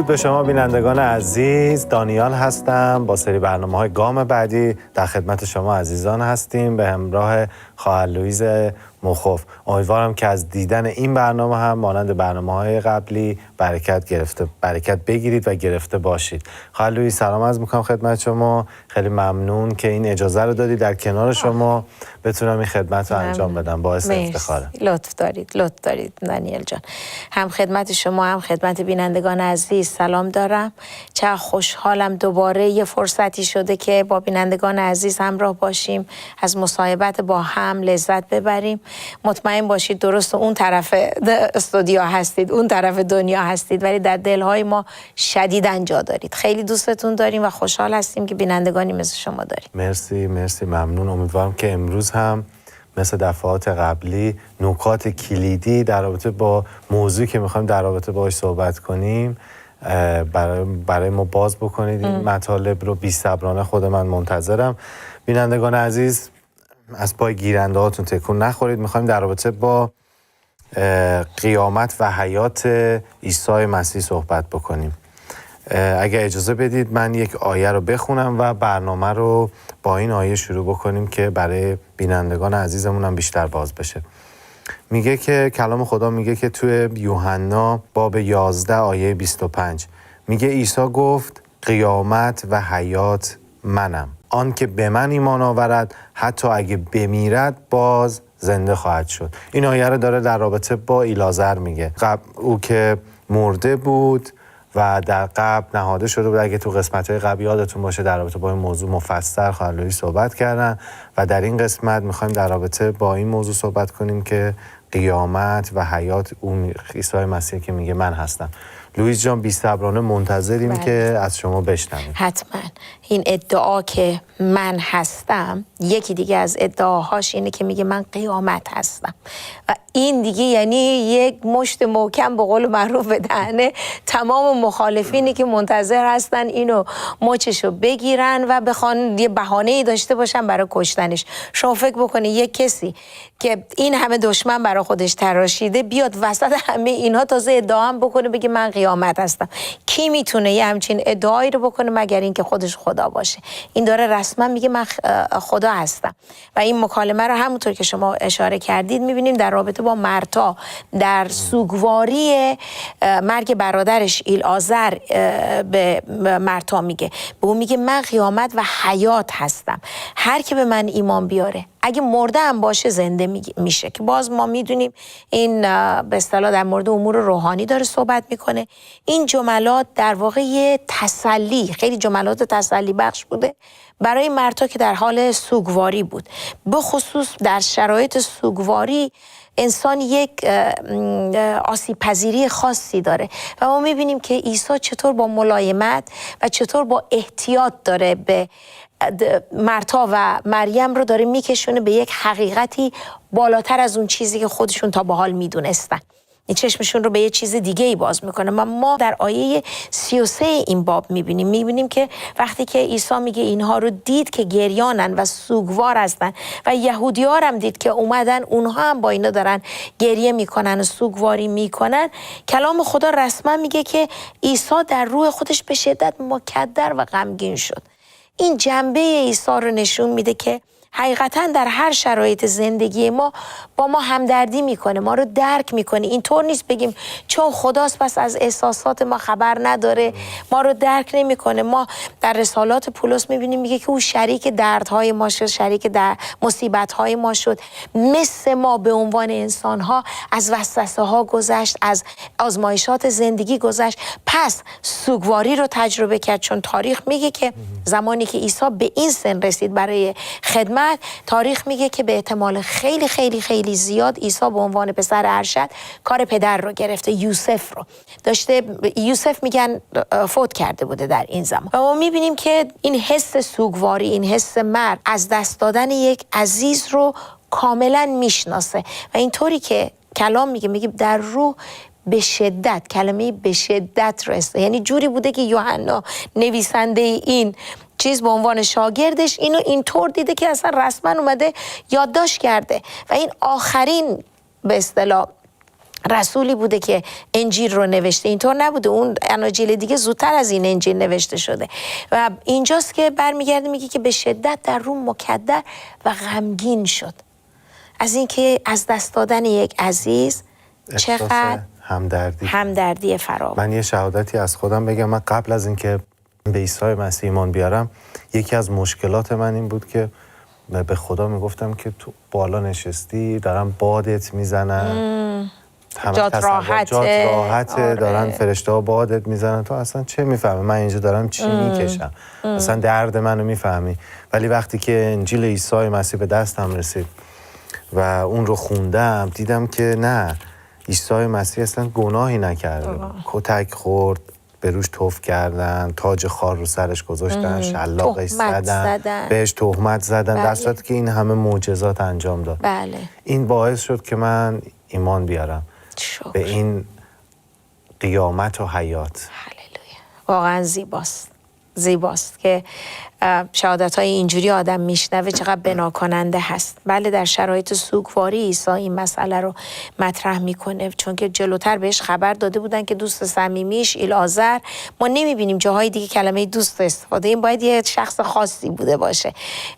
درود به شما بینندگان عزیز. دانیال هستم. با سری برنامه‌های گام بعدی در خدمت شما عزیزان هستیم به همراه خواهر لویز مخوف. امیدوارم که از دیدن این برنامه هم مانند برنامه‌های قبلی برکت بگیرید و گرفته باشید. خواهر لویز سلام عرض می‌کنم خدمت شما. خیلی ممنون که این اجازه رو دادید در کنار شما بتونم این خدمت رو انجام بدم. باعث افتخاره. لطف دارید دانیال جان. هم خدمت شما هم خدمت بینندگان عزیز سلام دارم. چه خوشحالم دوباره یه فرصتی شده که با بینندگان عزیز همراه باشیم، از مصاحبت با هم لذت ببریم. مطمئن باشید درست اون طرف استودیو هستید، اون طرف دنیا هستید، ولی در دلهای ما شدیداً جا دارید. خیلی دوستتون داریم و خوشحال هستیم که بینندگانی مثل شما داریم. مرسی ممنون. امیدوارم که امروز هم مثل دفعات قبلی نکات کلیدی در رابطه با موضوعی که میخوایم در رابطه باهاش صحبت کنیم برای ما باز بکنید. این مطالب رو بی‌صبرانه خود من منتظرم. بینندگان عزیز از پای گیرنده هاتون تکون نخورید. میخوایم در رابطه با قیامت و حیات عیسی مسیح صحبت بکنیم. اگر اجازه بدید من یک آیه رو بخونم و برنامه رو با این آیه شروع بکنیم که برای بینندگان عزیزمون هم بیشتر باز بشه. میگه که کلام خدا میگه که توی یوحنا باب 11 آیه 25 میگه عیسی گفت قیامت و حیات منم. آن که به من ایمان آورد حتی اگه بمیرد باز زنده خواهد شد. این آیه رو داره در رابطه با ایلازر میگه. او که مرده بود و در قبر نهاده شده بود. اگه تو قسمت‌های قبل یادتون باشه در رابطه با این موضوع مفصل خواهر لویز صحبت کردن و در این قسمت میخوایم در رابطه با این موضوع صحبت کنیم که قیامت و حیات اون عیسی مسیح که میگه من هستم. لویز جان بی‌صبرانه منتظریم که از شما بشنویم. حتما. این ادعا که من هستم، یکی دیگه از ادعاهاش اینه که میگه من قیامت هستم و این دیگه یعنی یک مشت محکم به قول معروف به دهنه تمام مخالفینی که منتظر هستن اینو مچشو بگیرن و بخوان یه بهانه‌ای داشته باشن برای کشتنش. شما فکر بکنید یک کسی که این همه دشمن برای خودش تراشیده بیاد وسط همه اینها تازه ادعا هم بکنه بگه من قیامت هستم. کی میتونه یه همچین ادعایی رو بکنه مگر اینکه خودش خدا باشه؟ این داره رسما میگه من خدا هستم. و این مکالمه رو همونطور که شما اشاره کردید میبینیم در رابطه با مرتا در سوگواری مرگ برادرش ایلعازر به مرتا میگه. به اون میگه من قیامت و حیات هستم. هر که به من ایمان بیاره اگه مرده هم باشه زنده میشه. که باز ما میدونیم این به اصطلاح در مورد امور روحانی داره صحبت میکنه. این جملات در واقع یه تسلی، خیلی جملات تسلی بخش بوده برای مرتا که در حال سوگواری بود. به خصوص در شرایط سوگواری انسان یک آسیب پذیری خاصی داره و ما میبینیم که عیسی چطور با ملایمت و چطور با احتیاط داره به مرتا و مریم رو داره میکشونه به یک حقیقتی بالاتر از اون چیزی که خودشون تا به حال میدونستن. این چشمشون رو به یه چیز دیگه ای باز میکنه. ما در آیه 33 این باب میبینیم که وقتی که عیسی میگه اینها رو دید که گریانن و سوگوار هستن و یهودی‌ها هم دید که اومدن اونها هم با اینا دارن گریه میکنن و سوگواری میکنن، کلام خدا رسما میگه که عیسی در روح خودش به شدت مکدر و غمگین شد. این جنبه عیسی رو نشون میده که حقیقتاً در هر شرایط زندگی ما با ما همدردی میکنه، ما رو درک میکنه. اینطور نیست بگیم چون خداست پس از احساسات ما خبر نداره، ما رو درک نمیکنه. ما در رسالات پولس میبینیم میگه که او شریک دردهای ما شد، شریک در مصیبتهای ما شد، مثل ما به عنوان انسانها از وسوسه ها گذشت، از آزمایشات زندگی گذشت، پس سوگواری رو تجربه کرد. چون تاریخ میگه که زمانی که عیسی به این سن رسید برای خدمت، تاریخ میگه که به احتمال خیلی خیلی خیلی زیاد عیسی به عنوان پسر ارشد کار پدر رو گرفته، یوسف رو داشته. یوسف میگن فوت کرده بوده در این زمان. و ما میبینیم که این حس سوگواری، این حس مرگ، از دست دادن یک عزیز رو کاملا میشناسه و اینطوری که کلام میگه در روح به شدت، کلمه به شدت رسته. یعنی جوری بوده که یوحنا نویسنده این چیز به عنوان شاگردش اینو اینطور دیده که اصلا رسما اومده یادداشت کرده و این آخرین به اصطلاح رسولی بوده که انجیل رو نوشته. اینطور نبوده، اون اناجیل دیگه زودتر از این انجیل نوشته شده. و اینجاست که برمیگرده میگه که به شدت در روم مکدر و غمگین شد از اینکه از دست دادن یک عزیز چقدر همدردی فراوان. من یه شهادتی از خودم بگم. من قبل از اینکه به عیسی مسیح ایمان بیارم، یکی از مشکلات من این بود که به خدا میگفتم که تو بالا نشستی، دارن بادت میزنن، جات راحته، آره. دارن فرشته ها بادت میزنن، تو اصلا چه میفهمی من اینجا دارم چی میکشم، اصلا درد منو میفهمی. ولی وقتی که انجیل عیسی مسیح به دستم رسید و اون رو خوندم، دیدم که نه، عیسی مسیح اصلا گناهی نکرده، کتک خورد، به روش توف کردن، تاج خار رو سرش گذاشتن، شلاقش زدن، بهش تهمت زدن، در صورتی که این همه معجزات انجام داد. بله. این باعث شد که من ایمان بیارم به این قیامت و حیات. هللویا. واقعا زیباست که شهادت‌های اینجوری آدم میشنوه، چقدر بنا کننده هست. بله، در شرایط سوگواری عیسی این مسئله رو مطرح میکنه، چون که جلوتر بهش خبر داده بودن که دوست صمیمیش ایلعازر، ما نمیبینیم جاهای دیگه کلمه دوست استفاده، این باید یه شخص خاصی بوده باشه.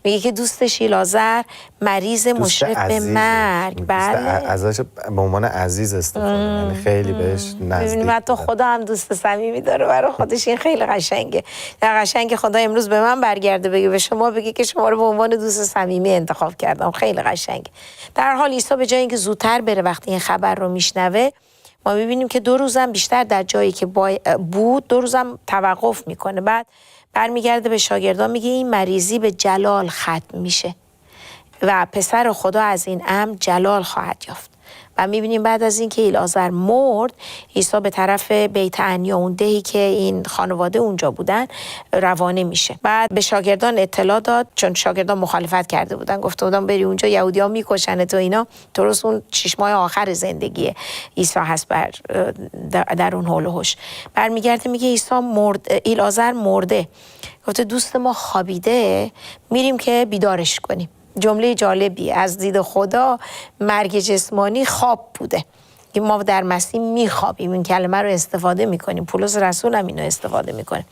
میگه که دوستش ایلعازر مریض مشرف به مرگ. بله، ازش به عنوان عزیز استفاده، یعنی خیلی بهش نزدیک. حتی خدا هم دوست صمیمی داره برای خودش. این خیلی قشنگه. در قشنگ خدا امروز به من برگرده بگه به شما، بگه که شما رو به عنوان دوست صمیمی انتخاب کردم. خیلی قشنگه. در حال عیسی به جای اینکه زودتر بره وقتی این خبر رو میشنوه، ما میبینیم که 2 روزم بیشتر در جایی که بود 2 روزم توقف میکنه. بعد برمیگرده به شاگردان میگه این مریضی به جلال ختم میشه و پسر خدا از این امر جلال خواهد یافت. و میبینیم بعد از اینکه ایلعازر مرد، عیسی به طرف بیت عنیا، اون دهی که این خانواده اونجا بودن، روانه میشه. بعد به شاگردان اطلاع داد، چون شاگردان مخالفت کرده بودن، گفته بودن بری اونجا یهودی‌ها میکشن تو اینا. درست اون 6 ماه آخر زندگی عیسی هست در اون حول و حوش. برمیگرده میگه ایلعازر مرده. گفته دوست ما خوابیده، میریم که بیدارش کنیم. جمله جالبی از دید خدا، مرگ جسمانی خواب بوده. ما در مسیح میخوابیم، این کلمه رو استفاده میکنیم. پولس رسول هم اینو استفاده میکنه.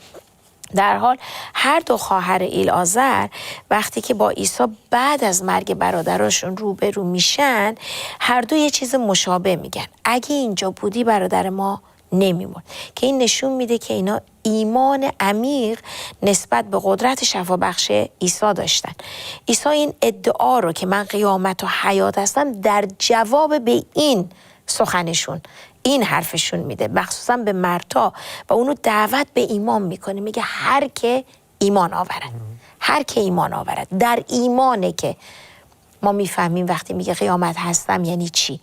در حال هر 2 خواهر ایلعازر وقتی که با عیسی بعد از مرگ برادراشون روبرو میشن، هر دو یه چیز مشابه میگن: اگه اینجا بودی برادر ما نمیمرد. که این نشون میده که اینا ایمان عمیق نسبت به قدرت شفابخش عیسی داشتن. عیسی این ادعا رو که من قیامت و حیات هستم در جواب به این سخنشون، این حرفشون میده، مخصوصا به مرتا، و اونو دعوت به ایمان میکنه. میگه هر که ایمان آورد، در ایمانه که ما میفهمیم وقتی میگه قیامت هستم یعنی چی.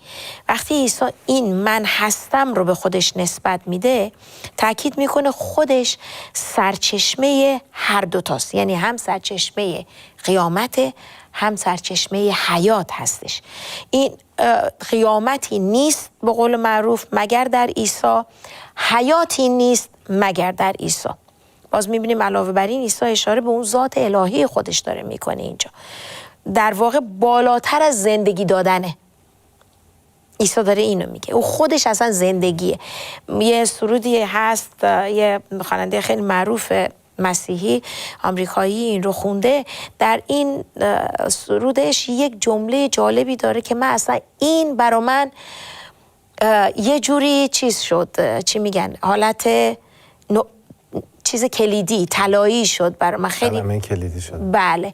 وقتی عیسی این من هستم رو به خودش نسبت میده، تاکید میکنه خودش سرچشمه هر دوتاست، یعنی هم سرچشمه قیامت، هم سرچشمه حیات هستش. این قیامتی نیست به قول معروف مگر در عیسی، حیاتی نیست مگر در عیسی. باز میبینیم علاوه بر این عیسی اشاره به اون ذات الهی خودش داره میکنه. اینجا در واقع بالاتر از زندگی دادنه. عیسی داره اینو میگه، او خودش اصلا زندگیه. یه سرودی هست، یه خواننده خیلی معروف مسیحی آمریکایی این رو خونده. در این سرودش یک جمله جالبی داره که من اصلا این برا من یه جوری چیز شد، چی میگن، حالت چیز کلیدی، طلایی شد برای من. خیلی کلیدی شد. بله،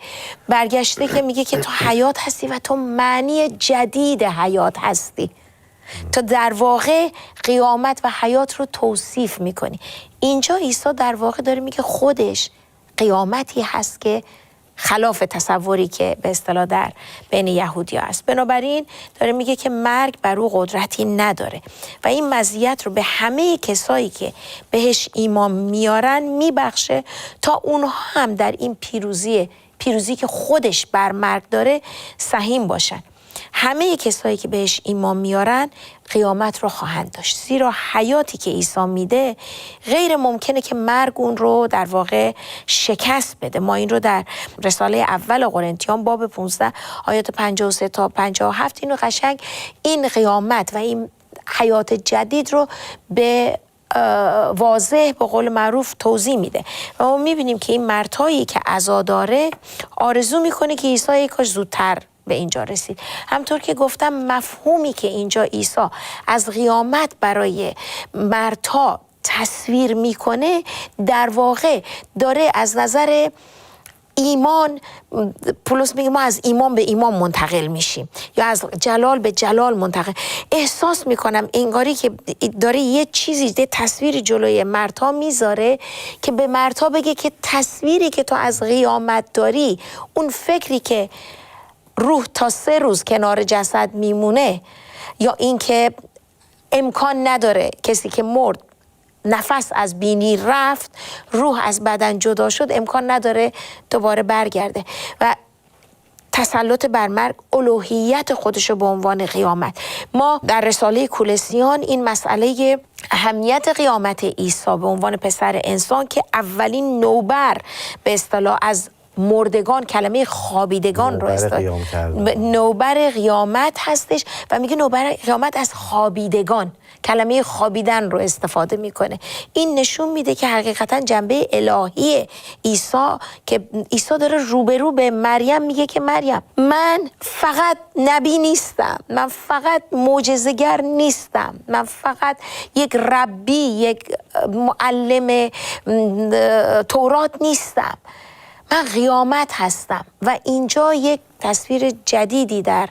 برگشته که میگه که تو حیات هستی و تو معنی جدید حیات هستی. تو در واقع قیامت و حیات رو توصیف میکنی. اینجا عیسی در واقع داره میگه خودش قیامتی هست که خلاف تصوری که به اصطلاح در بین یهودی‌ها است. بنابراین داره میگه که مرگ بر او قدرتی نداره و این مزیت رو به همه کسایی که بهش ایمان میارن میبخشه تا اونها هم در این پیروزی که خودش بر مرگ داره سهیم باشن. همه کسایی که بهش ایمان میارن قیامت رو خواهند داشت، زیرا حیاتی که عیسی میده غیر ممکنه که مرگ اون رو در واقع شکست بده. ما این رو در رساله اول قرنتیان باب 15 آیات 53 تا 57 اینو قشنگ این قیامت و این حیات جدید رو به واضح به قول معروف توضیح میده و ما میبینیم که این مردهایی که عزا داره آرزو میکنه که عیسی کاش زودتر به اینجا رسید. همطور که گفتم مفهومی که اینجا عیسی از قیامت برای مردها تصویر میکنه در واقع داره از نظر ایمان، پولس میگه ما از ایمان به ایمان منتقل میشیم یا از جلال به جلال منتقل. احساس میکنم انگاری که داره یه چیزی، یه تصویری جلوی مردها میذاره که به مردها بگه که تصویری که تو از قیامت داری، اون فکری که روح تا 3 روز کنار جسد میمونه یا اینکه امکان نداره کسی که مرد نفس از بینی رفت، روح از بدن جدا شد، امکان نداره دوباره برگرده و تسلط بر مرگ الوهیت خودشو به عنوان قیامت. ما در رساله کولسیان این مسئله اهمیت قیامت عیسی به عنوان پسر انسان که اولین نوبر به اصطلاح از مردگان، کلمه خوابیدگان رو نوبر قیامت هستش و میگه نوبر قیامت از خوابیدگان، کلمه خوابیدن رو استفاده میکنه. این نشون میده که حقیقتا جنبه الهی عیسی که عیسی داره روبرو به مریم میگه که مریم من فقط نبی نیستم، من فقط معجزه‌گر نیستم، من فقط یک ربی، یک معلم تورات نیستم، من قیامت هستم. و اینجا یک تصویر جدیدی در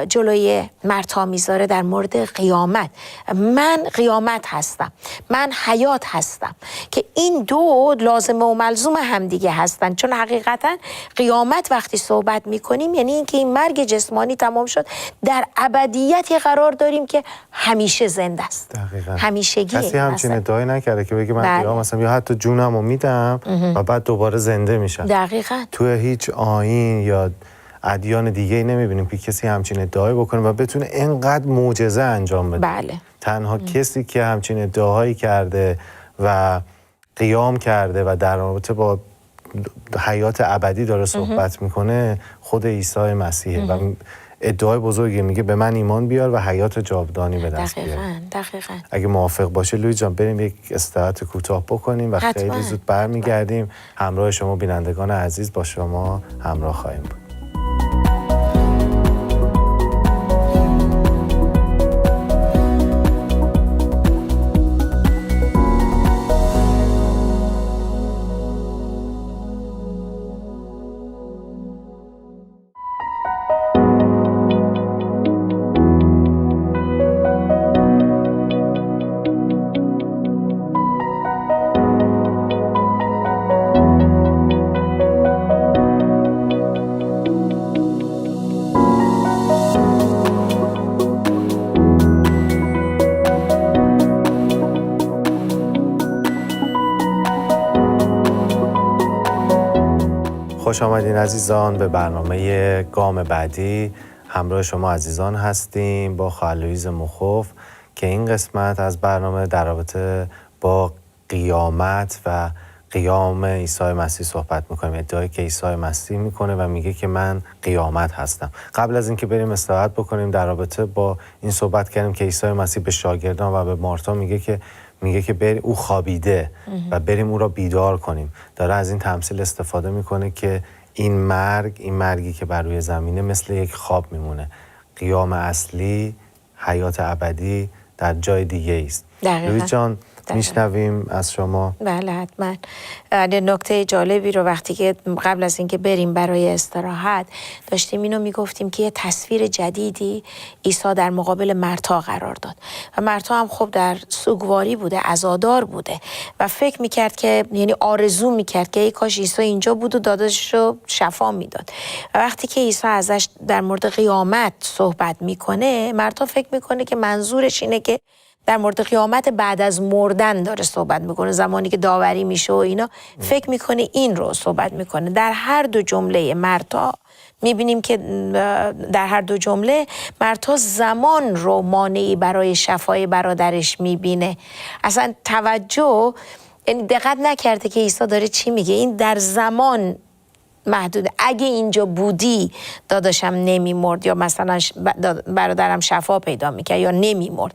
جلوی مردها میذاره در مورد قیامت. من قیامت هستم، من حیات هستم، که این دو لازمه و ملزوم همدیگه هستن، چون حقیقتا قیامت وقتی صحبت میکنیم یعنی اینکه این مرگ جسمانی تمام شد، در ابدیتی قرار داریم که همیشه زنده است. دقیقاً. همیشگیه. کسی همچین ادعایی نکرده که بگه من قیام هستم یا حتی جونمو میدم و بعد دوباره زنده میشم. دقیقاً. توی هیچ آیین یا ادیان دیگه نمیبینیم که کسی همچین ادعایی بکنه و بتونه اینقدر معجزه انجام بده. بله. تنها کسی که همچین ادعاهایی کرده و قیام کرده و در رابطه با حیات ابدی داره صحبت میکنه خود عیسی مسیحه و ادعای بزرگی میگه به من ایمان بیار و حیات جاودانی به دست بیار. دقیقاً. اگه موافق باشه لویی جان بریم یک استراحت کوتاه بکنیم و خیلی زود برمیگردیم. همراه شما بینندگان عزیز با شما همراه خواهیم بود. خوش آمدین عزیزان به برنامه گام بعدی. همراه شما عزیزان هستیم با خواهر لویز مخوف که این قسمت از برنامه در رابطه با قیامت و قیام عیسی مسیح صحبت میکنیم. ادعایی که عیسی مسیح میکنه و میگه که من قیامت هستم. قبل از اینکه بریم استراحت بکنیم در رابطه با این صحبت کردیم که عیسی مسیح به شاگردان و به مارتا میگه که بریم، او خوابیده و بریم او را بیدار کنیم. داره از این تمثیل استفاده میکنه که این مرگی که بر روی زمینه مثل یک خواب میمونه. قیام اصلی، حیات ابدی در جای دیگه است. لویز جان میشنویم از شما. بله حتما. نکته جالبی رو وقتی که قبل از اینکه بریم برای استراحت داشتیم اینو میگفتیم که یه تصویر جدیدی عیسی در مقابل مرتا قرار داد و مرتا هم خب در سوگواری بوده، عزادار بوده و فکر میکرد که یعنی آرزو میکرد که ای کاش عیسی اینجا بود و داداشش رو شفا میداد. و وقتی که عیسی ازش در مورد قیامت صحبت میکنه، مرتا فکر میکنه که منظورش اینه که در مورد قیامت بعد از مردن داره صحبت میکنه، زمانی که داوری میشه و اینا. فکر میکنه این رو صحبت میکنه. در هر دو جمله مرتا میبینیم که در هر دو جمله مرتا زمان رو مانعی برای شفای برادرش میبینه. اصلا توجه، یعنی دقت نکرده که عیسی داره چی میگه. این در زمان محدوده. اگه اینجا بودی داداشم نمیمرد یا مثلا برادرم شفا پیدا میکرد یا نمیمرد.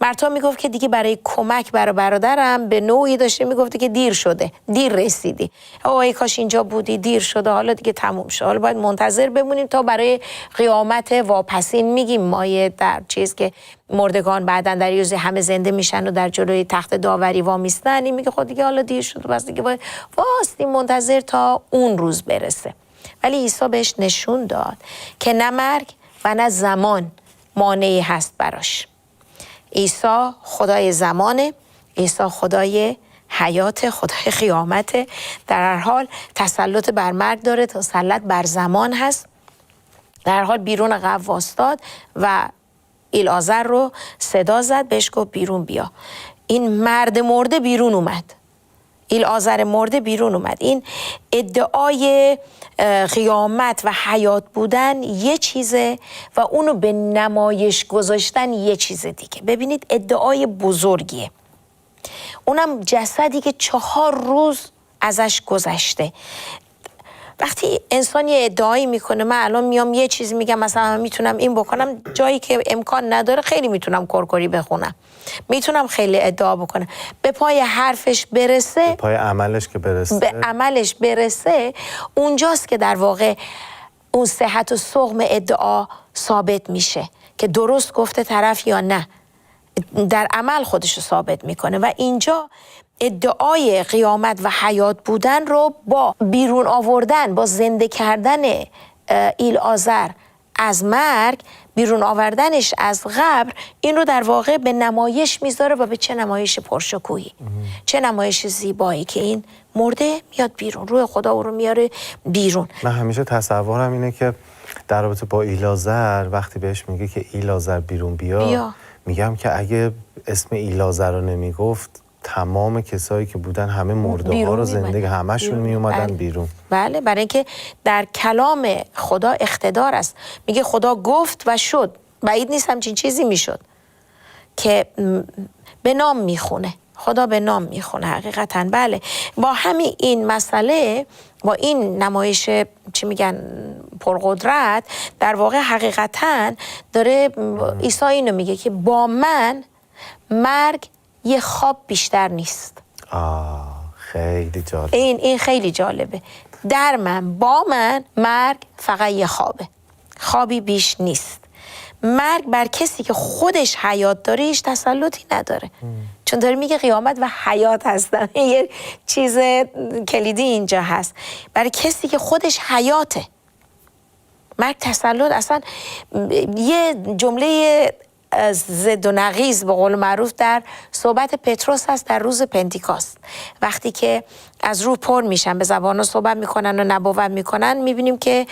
مرتا میگفت که دیگه برای کمک برای برادرم به نوعی داشته میگفته که دیر شده، دیر رسیدی، ای کاش اینجا بودی، دیر شده، حالا دیگه تموم شد، حالا باید منتظر بمونیم تا برای قیامت واپسین. میگیم مایه در چیز که مردگان بعدن در یوزی همه زنده میشن و در جلوی تخت داوری وامیستن، این میگه خود دیگه حالا دیر شده، بس دیگه باید واستیم منتظر تا اون روز برسه. ولی عیسی بهش نشون داد که نه مرگ و نه زمان مانعی هست براش. عیسی خدای زمانه، عیسی خدای حیات، خدای قیامته. در هر حال تسلط بر مرگ داره، تسلط بر زمان هست. در هر حال بیرون قبر وایستاد و ایلعازر رو صدا زد، بهش گفت بیرون بیا. این مرد مرده بیرون اومد، ایلعازر مرده بیرون اومد. این ادعای قیامت و حیات بودن یه چیزه و اونو به نمایش گذاشتن یه چیز دیگه. ببینید ادعای بزرگیه، اونم جسدی که 4 روز ازش گذشته. وقتی انسان یه ادعایی میکنه، من الان میام یه چیز میگم مثلا میتونم این بکنم، جایی که امکان نداره خیلی میتونم کرکری بخونم، میتونم خیلی ادعا بکنم، به پای حرفش برسه، به پای عملش که برسه، به عملش برسه، اونجاست که در واقع اون صحت و سقم ادعا ثابت میشه که درست گفته طرف یا نه. در عمل خودش رو ثابت میکنه و اینجا ادعای قیامت و حیات بودن رو با بیرون آوردن، با زنده کردن ایلعازر از مرگ، بیرون آوردنش از قبر، این رو در واقع به نمایش میذاره و به چه نمایش پرشکوهی، چه نمایش زیبایی که این مرده میاد بیرون، روح خدا او رو میاره بیرون. من همیشه تصورم اینه که در رابطه با ایلعازر وقتی بهش میگه که ایلعازر بیرون بیا، میگم که اگه اسم ایلعازر رو نمیگفت تمام کسایی که بودن همه مرده ها رو زنده همشون می اومدن بیرون. بله، برای اینکه در کلام خدا اقتدار است. میگه خدا گفت و شد، بعید نیست همچین چیزی میشد که به نام میخونه، خدا به نام میخونه حقیقتا. بله، با همین این مسئله، با این نمایش چی میگن پرقدرت، در واقع حقیقتا داره عیسی اینو میگه که با من مرگ یه خواب بیشتر نیست. خیلی جالب. این خیلی جالبه. در من، با من مرگ فقط یه خوابه، خوابی بیش نیست. مرگ بر کسی که خودش حیات داره هیچ تسلطی نداره. چون داره میگه قیامت و حیات هستن. یه چیز کلیدی اینجا هست. برای کسی که خودش حیاته مرگ تسلط اصلا. یه جمله ضد و نقیض به قول معروف در صحبت پتروس هست در روز پنتیکاست، وقتی که از روح پر میشن، به زبان‌ها صحبت میکنن و نبوت میکنن، میبینیم که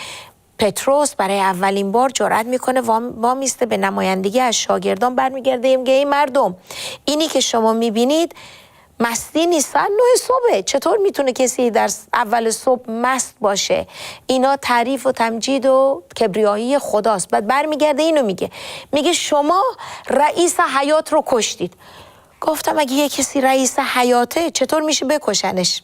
پتروس برای اولین بار جرأت میکنه وامیسته به نمایندگی از شاگردان برمیگرده، میگه ای مردم، اینی که شما میبینید مستی نیست، 9 صبح. چطور میتونه کسی در اول صبح مست باشه؟ اینا تعریف و تمجید و کبریایی خداست. بعد برمیگرده اینو میگه شما رئیس حیات رو کشتید. گفتم اگه یه کسی رئیس حیاته چطور میشه بکشنش؟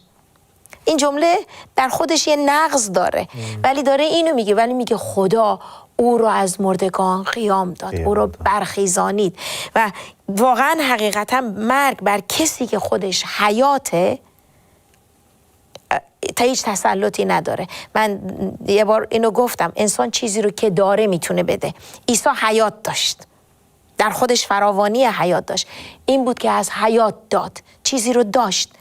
این جمله در خودش یه نقض داره، ولی داره اینو میگه، ولی میگه خدا او رو از مردگان قیام داد، او رو برخیزانید. و واقعا حقیقتا مرگ بر کسی که خودش حیاته تا هیچ تسلطی نداره. من یه بار اینو گفتم، انسان چیزی رو که داره میتونه بده. عیسی حیات داشت، در خودش فراوانی حیات داشت، این بود که از حیات داد، چیزی رو داشت،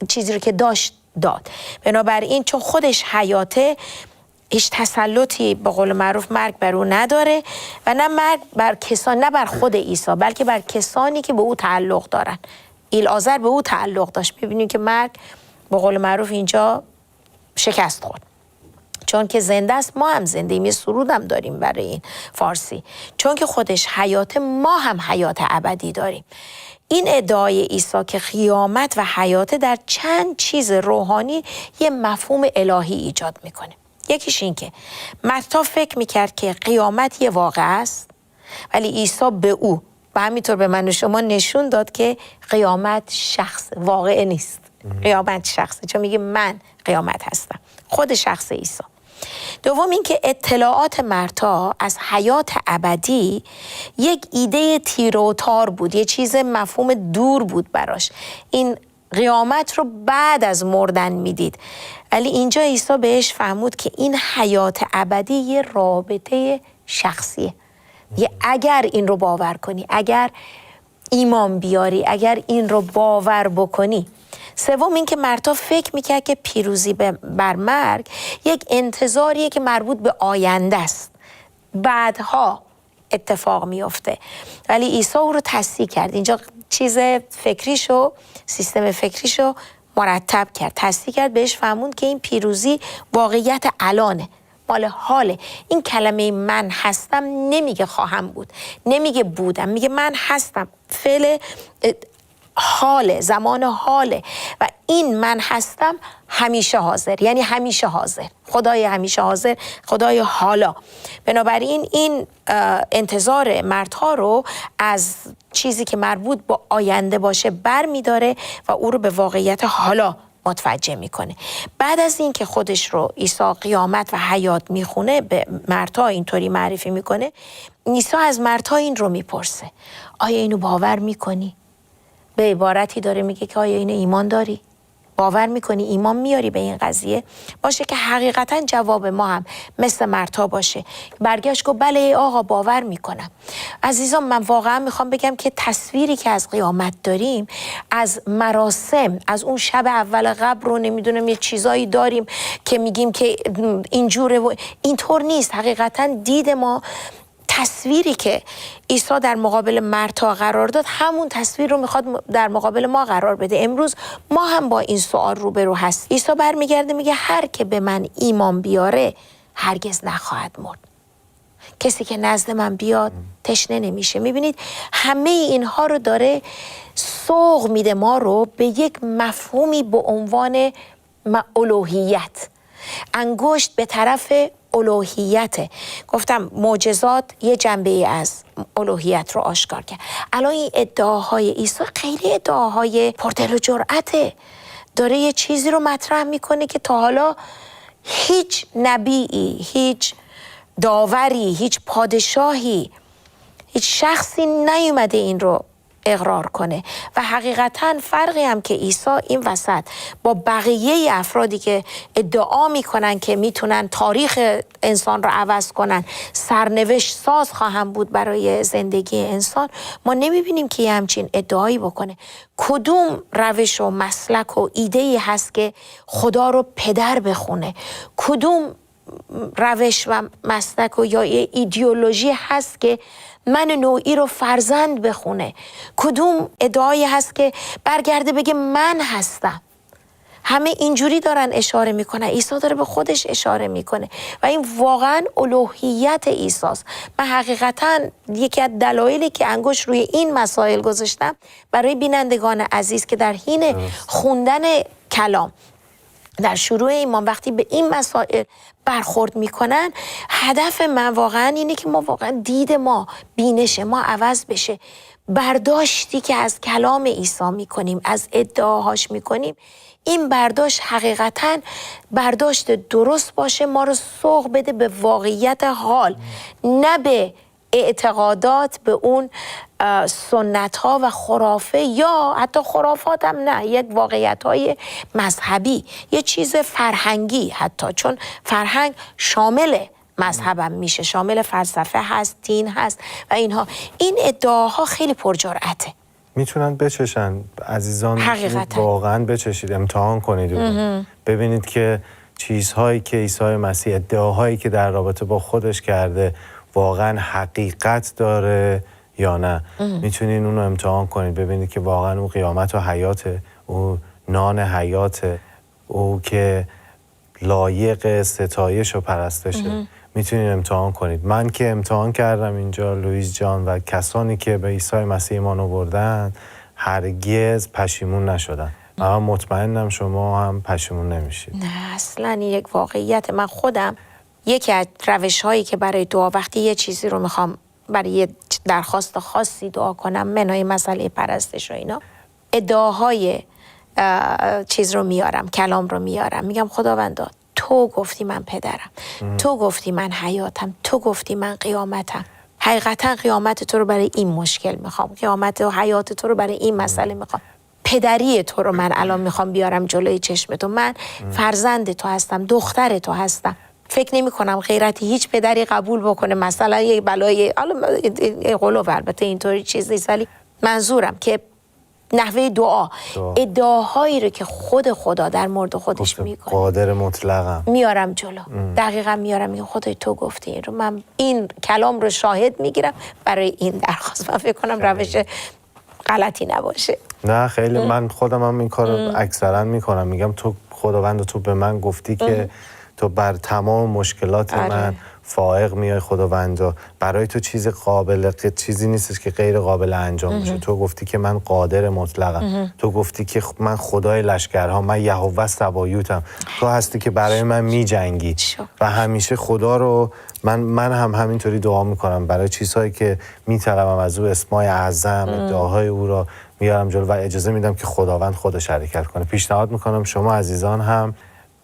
چیزی رو که داشت داد. بنابراین چون خودش حیاته هیچ تسلطی به قول معروف مرگ بر او نداره و نه مرگ بر کسان، نه بر خود عیسی، بلکه بر کسانی که به او تعلق دارن. ایلعازر به او تعلق داشت. ببینیم که مرگ به قول معروف اینجا شکست خورد، چون که زنده است ما هم زنده ایم. یه سرود هم داریم برای این فارسی، چون که خودش حیات ما هم حیات ابدی داریم. این ادعای عیسی که قیامت و حیات در چند چیز روحانی یه مفهوم الهی ایجاد میکنه. یکیش این که متی فکر میکرد که قیامت یه واقعه است، ولی عیسی به او و همینطور به من و شما نشون داد که قیامت شخص، واقعه نیست. قیامت شخصه، چون میگه من قیامت هستم. خود شخص عیسی. دوم اینکه اطلاعات مرتا از حیات ابدی یک ایده تیر و تار بود، یه چیز مفهوم دور بود براش. این قیامت رو بعد از مردن میدید، ولی اینجا عیسی بهش فهمود که این حیات ابدی یه رابطه شخصیه. اگر این رو باور کنی، اگر ایمان بیاری، اگر این رو باور بکنی. سوم این که مرتا فکر میکرد که پیروزی بر مرگ یک انتظاریه که مربوط به آینده است، بعدها اتفاق میفته، ولی عیسی او رو تصحیح کرد. اینجا چیز فکریشو، سیستم فکریشو مرتب کرد، تصحیح کرد، بهش فهموند که این پیروزی واقعیت الانه، مال حاله. این کلمه من هستم نمیگه خواهم بود، نمیگه بودم، میگه من هستم، فعل حاله، زمان حاله و این من هستم همیشه حاضر، یعنی همیشه حاضر، خدای همیشه حاضر، خدای حالا. بنابراین این انتظار مردها رو از چیزی که مربوط با آینده باشه بر میداره و او رو به واقعیت حالا متوجه میکنه. بعد از این که خودش رو عیسی قیامت و حیات میخونه، به مرتا اینطوری معرفی میکنه، عیسی از مرتا این رو میپرسه: آیا اینو باور میکنی؟ به عبارتی داره میگه که آیا اینو ایمان داری؟ باور میکنی؟ ایمان میاری به این قضیه؟ باشه که حقیقتا جواب ما هم مثل مرتا باشه. برگشت گفت بله آقا باور میکنم. عزیزان، من واقعا میخوام بگم که تصویری که از قیامت داریم، از مراسم، از اون شب اول قبر رو نمیدونم یه چیزایی داریم که میگیم که اینجوره و اینطور نیست. حقیقتا دید ما، تصویری که عیسی در مقابل مرتا قرار داد، همون تصویر رو میخواد در مقابل ما قرار بده. امروز ما هم با این سوال روبرو هست. عیسی برمیگرده میگه هر که به من ایمان بیاره هرگز نخواهد مرد. کسی که نزد من بیاد تشنه نمیشه. میبینید همه اینها رو داره سوق میده ما رو به یک مفهومی به عنوان الوهیت، انگشت به طرف الوهیته. گفتم معجزات یه جنبه از الوهیت رو آشکار کرد. الان این ادعاهای عیسی خیلی ادعاهای پردل و جرأته، داره یه چیزی رو مطرح میکنه که تا حالا هیچ نبیی، هیچ داوری، هیچ پادشاهی، هیچ شخصی نیومده این رو اقرار کنه. و حقیقتا فرقی هم که عیسی این وسط با بقیه افرادی که ادعا میکنن که میتونن تاریخ انسان رو عوض کنن، سرنوشت ساز خواهم بود برای زندگی انسان، ما نمیبینیم که یه همچین ادعایی بکنه. کدوم روش و مسلک و ایده‌ای هست که خدا رو پدر بخونه؟ کدوم روش و مسلک و یا یه ایدئولوژی هست که من نوعی رو فرزند بخونه؟ کدوم ادعایی هست که برگرده بگه من هستم؟ همه اینجوری دارن اشاره میکنن. عیسی داره به خودش اشاره میکنه و این واقعا الوهیت عیسی است. من حقیقتا یکی از دلایلی که انگشت روی این مسائل گذاشتم برای بینندگان عزیز که در حین خوندن کلام در شروع ایمان وقتی به این مسائل برخورد میکنن، هدف من واقعا اینه که ما واقعا دید ما، بینش ما عوض بشه. برداشتی که از کلام عیسی میکنیم، از ادعاهاش میکنیم، این برداشت حقیقتا برداشت درست باشه، ما رو سوق بده به واقعیت حال، نه به اعتقادات، به اون سنت ها و خرافه، یا حتی خرافات هم نه، یک واقعیت های مذهبی، یه چیز فرهنگی حتی، چون فرهنگ شامل مذهب هم میشه، شامل فلسفه هست، دین هست و اینها. این ادعاها خیلی پرجرأته. میتونن بچشن عزیزان، حقیقتا واقعا بچشید، امتحان کنید ببینید که چیزهایی که عیسی مسیح، ادعاهایی که در رابطه با خودش کرده واقعا حقیقت داره یا نه. میتونین اونو امتحان کنید، ببینید که واقعا اون قیامت و حیاته، او نان حیاته، او که لایق ستایش و پرستشه. میتونین امتحان کنید. من که امتحان کردم اینجا، لوئیس جان و کسانی که به عیسی مسیح ایمان آوردن هرگز پشیمون نشدن. من مطمئنم شما هم پشیمون نمیشید. نه اصلا، این یک واقعیت. من خودم یکی از روش هایی که برای دعا، وقتی یه چیزی رو میخوام برای یه درخواست خاصی دعا کنم، منهای مسئله پرستش و اینا، ادعاهای چیز رو میارم، کلام رو میارم، میگم خداوندا تو تو گفتی من پدرم، تو گفتی من حیاتم، تو گفتی من قیامتم. حقیقتا قیامت تو رو برای این مشکل میخوام، قیامت و حیات تو رو برای این مسئله میخوام، پدری تو رو من الان میخوام بیارم جلوی چشم تو. من فرزند تو هستم، دختر تو هستم. فکر نمی کنم غیرتی هیچ پدری قبول بکنه مثلا یه بلای، حالا قلوب البته اینطوری چیز نیست، ولی منظورم که نحوه دعا، ادعاهایی رو که خود خدا در مورد خودش میکنه، قادر مطلقم، میارم جلو. دقیقا میارم، میگم خدای تو گفتی این رو، من این کلام رو شاهد میگیرم برای این درخواست. من فکر کنم روش غلطی نباشه. نه خیلی من خودم هم این کار رو اکثرا میکنم، میگم تو خداوند، تو به من گفتی که تو بر تمام مشکلات من فائق میای خداوندا، برای تو چیزی نیستش که غیر قابل انجام باشه. تو گفتی که من قادر مطلقم، تو گفتی که من خدای لشکرها، من یهوه سبایوتم، تو هستی که برای من میجنگی و همیشه خدا رو من هم همینطوری دعا میکنم برای چیزهایی که میطلبم از او، اسمای اعظم، ادعاهای او را میارم جلو و اجازه میدم که خداوند خودش حرکت کنه. پیشنهاد میکنم شما عزیزان هم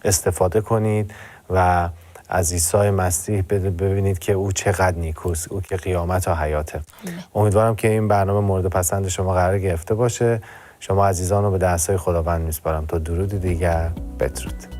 استفاده کنید و از عیسی مسیح ببینید که او چقدر نیکوست، او که قیامت و حیاته. امیدوارم که این برنامه مورد پسند شما قرار گرفته باشه. شما عزیزان رو به دستای خداوند میسپارم تا درودی دیگر. بدرود.